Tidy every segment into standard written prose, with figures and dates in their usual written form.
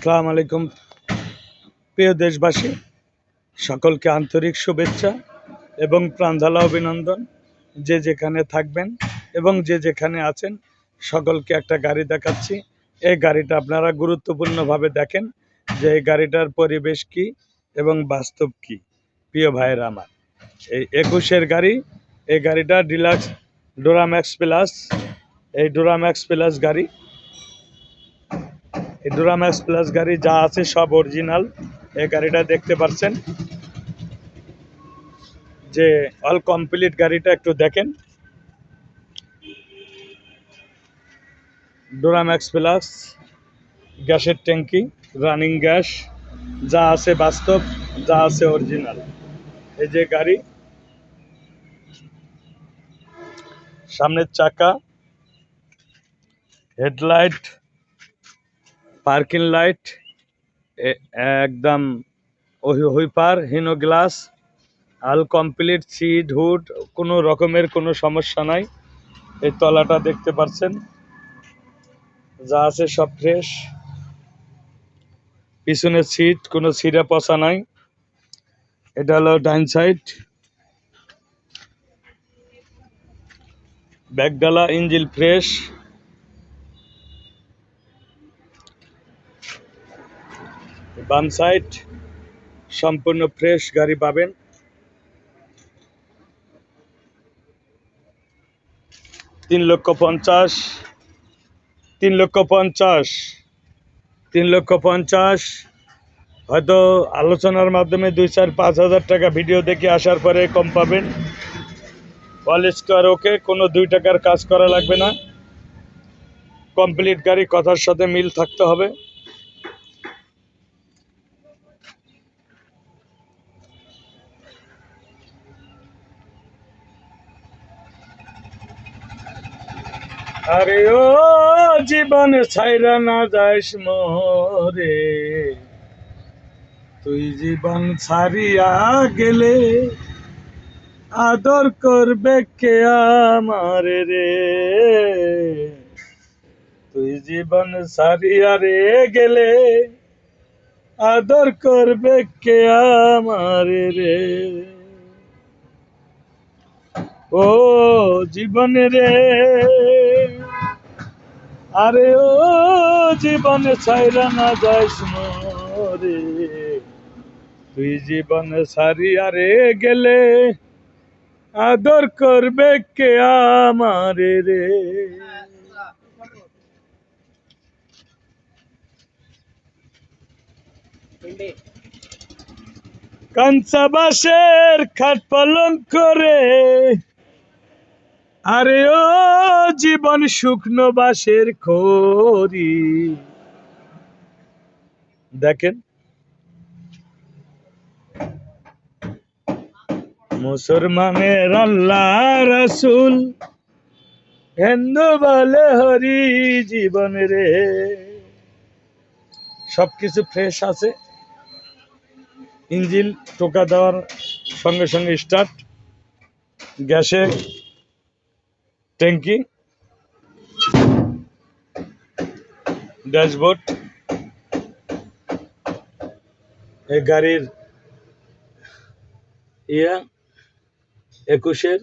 আসসালামু আলাইকুম প্রিয় দেশবাসী, সকলকে আন্তরিক শুভেচ্ছা এবং প্রাণঢালা অভিনন্দন। যে যেখানে থাকবেন এবং যে যেখানে আছেন সকলকে একটা গাড়ি দেখাচ্ছি। এই গাড়িটা আপনারা গুরুত্বপূর্ণভাবে দেখেন যে এই গাড়িটার পরিবেশ কি এবং বাস্তব কি। প্রিয় ভাইয়েরা আমার, এই 21-এর গাড়ি, এই গাড়িটা ডিলাক্স ডোরাম্যাক্স প্লাস। এই ডোরাম্যাক্স প্লাস গাড়ি, এই ডোরাম্যাক্স প্লাস গাড়ি যা আছে সব অরিজিনাল। এই গাড়িটা দেখতে পাচ্ছেন যে অল কমপ্লিট। গাড়িটা একটু দেখেন, ডোরাম্যাক্স প্লাস, গ্যাসের ট্যাঙ্কি, রানিং গ্যাস, যা আছে বাস্তব, যা আছে অরিজিনাল। এই যে গাড়ি, সামনের চাকা, হেডলাইট, পার্কিং লাইট, একদম হুইপার, হিনো গ্লাস, আল কমপ্লিট, সিট হুড, কোনো রকমের কোনো সমস্যা নাই। এই তলাটা দেখতে পাচ্ছেন, যা আছে সব ফ্রেশ। পিছনের সিট কোনো ছিঁড়া পচা নাই। এটা হলো ডাইন সাইড, ব্যাকডালা, ইঞ্জিন ফ্রেশ। বাম সাইড সম্পূর্ণ ফ্রেশ গাড়ি পাবেন। তিন লক্ষ পঞ্চাশ। হয়তো আলোচনার মাধ্যমে 2-4-5 হাজার টাকা ভিডিও দেখে আসার পরে কম পাবেন। অল স্কোয়ার ওকে, কোনো 2 টাকার কাজ করা লাগবে না। কমপ্লিট গাড়ি, কথার সাথে মিল থাকতে হবে। আরে ও জীবন ছাইরা না যাইস মোরে, তুই জীবন ছাড়িয়া গেলে আদর করবে কে আমারে রে। তুই জীবন ছাড়িয়া রে গেলে আদর করবে কে আমারে রে। ও জীবন রে, আরে ও জীবন ছাইরা না যাইস মোরে, তুই জীবন ছাড়িয়া রে গেলে আদর করবে কে আমারে রে। কাঁচা বাঁশের খাট পালঙ্ক রে, আরে ও জীবন শুকনো বাঁশের খড়ি। দেখেন, মুসলমানের আল্লাহ রাসূল, হিন্দু বলে হরি জীবন রে। সবকিছু ফ্রেশ আছে। ইঞ্জিন টোকা দেওয়ার সঙ্গে সঙ্গে স্টার্ট, গ্যাসে ট্যাঙ্কি, ড্যাশবোর্ড। এই গাড়ির 21-এর।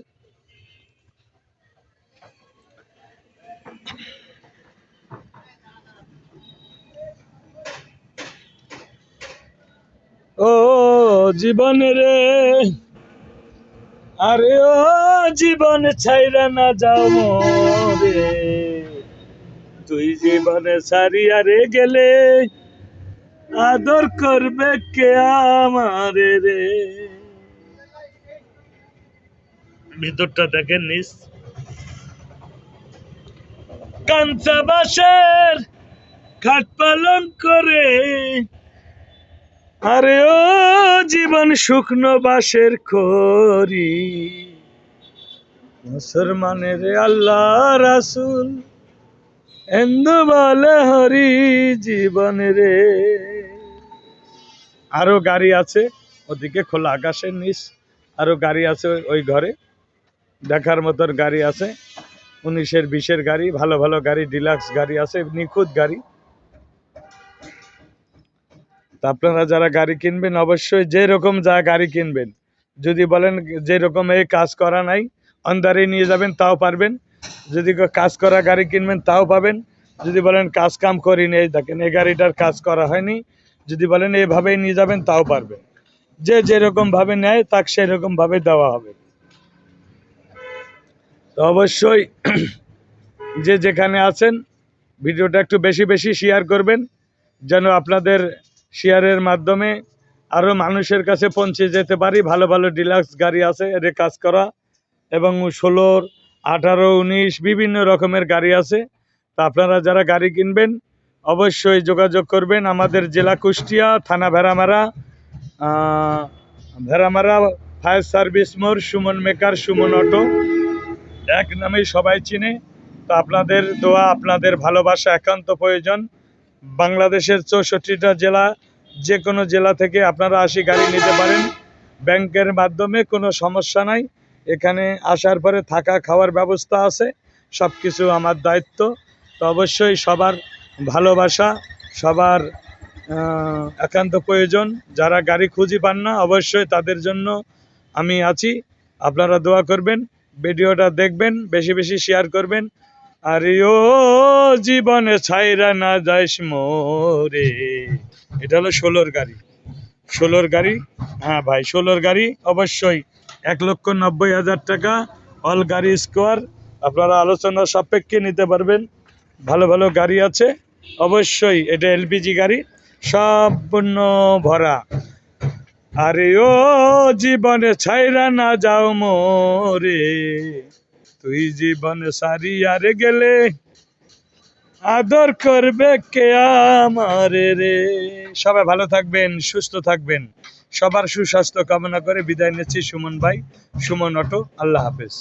ও জীবন রে, আরে ও জীবন ছাইরা না যাও মোরে, তুই জীবন ছাড়িয়া রে গেলে আদর করবে কে আমারে রে। ভিতরটা দেখেন নিস, কাঁচা বাঁশের খাট পালন করে, আরে ও জীবন শুকনো বাঁশের খড়ি। মুসলমানের আল্লাহ রাসূল, হিন্দু বলে হরি জীবন রে। আরো গাড়ি আছে ওদিকে, খোলা আকাশের নিচ আরো গাড়ি আছে। ওই ঘরে দেখার মতন গাড়ি আছে। 19-এর 20-এর গাড়ি, ভালো ভালো গাড়ি, ডিলাক্স গাড়ি আছে, নিখুঁত গাড়ি। তা আপনারা যারা গাড়ি কিনবেন অবশ্যই যেরকম যা গাড়ি কিনবেন, যদি বলেন যেরকম এই কাজ করা নাই অন্ধারে নিয়ে যাবেন তাও পারবেন, যদি কাজ করা গাড়ি কিনবেন তাও পাবেন, যদি বলেন কাজ কাম করিনি এই দেখেন এই গাড়িটার কাজ করা হয়নি, যদি বলেন এইভাবেই নিয়ে যাবেন তাও পারবেন। যে যেরকম ভাবে নেয় তাকে সেরকম ভাবে দেওয়া হবে। তো অবশ্যই যে যেখানে আছেন ভিডিওটা একটু বেশি বেশি শেয়ার করবেন, যেন আপনাদের শেয়ারের মাধ্যমে আরও মানুষের কাছে পৌঁছে যেতে পারি। ভালো ভালো ডিলাক্স গাড়ি আছে এর কাজ করা, এবং 16, 18, 19 বিভিন্ন রকমের গাড়ি আছে। তা আপনারা যারা গাড়ি কিনবেন অবশ্যই যোগাযোগ করবেন। আমাদের জেলা কুষ্টিয়া, থানা ভেড়ামারা, ভেড়ামারা ফায়ার সার্ভিস মোড়, সুমন মেকার, সুমন অটো এক নামেই সবাই চিনে। তো আপনাদের দোয়া, আপনাদের ভালোবাসা একান্ত প্রয়োজন। বাংলাদেশের 64টা জেলা, যে কোনো জেলা থেকে আপনারা আসি গাড়ি নিতে পারেন। ব্যাংকের মাধ্যমে কোনো সমস্যা নাই। এখানে আসার পরে থাকা খাওয়ার ব্যবস্থা আছে, সব কিছু আমার দায়িত্ব। তো অবশ্যই সবার ভালোবাসা, সবার একান্ত প্রয়োজন। যারা গাড়ি খুঁজে পান না অবশ্যই তাদের জন্য আমি আছি। আপনারা দোয়া করবেন, ভিডিওটা দেখবেন, বেশি বেশি শেয়ার করবেন। আর ও জীবনে ছাইরা না যাইস মোরে, এটা হলো 16 গাড়ি, 16 গাড়ি। হ্যাঁ ভাই 16 গাড়ি অবশ্যই 1,90,000 টাকা অল গাড়ি স্কোয়ার। আপনারা আলোচনা সাপেক্ষে নিতে পারবেন। ভালো ভালো গাড়ি আছে অবশ্যই। এটা এলপিজি গাড়ি, সম্পূর্ণ ভরা। আরে ও জীবনে ছাইরা না যাও মোরে, তুই জীবনে সারিয়ার গেলে আদর করবে কে আমারে রে। সবাই ভালো থাকবেন, সুস্থ থাকবেন। সবার সুস্বাস্থ্য কামনা করে বিদায় নিচ্ছি। সুমন ভাই, সুমন অটো। আল্লাহ হাফেজ।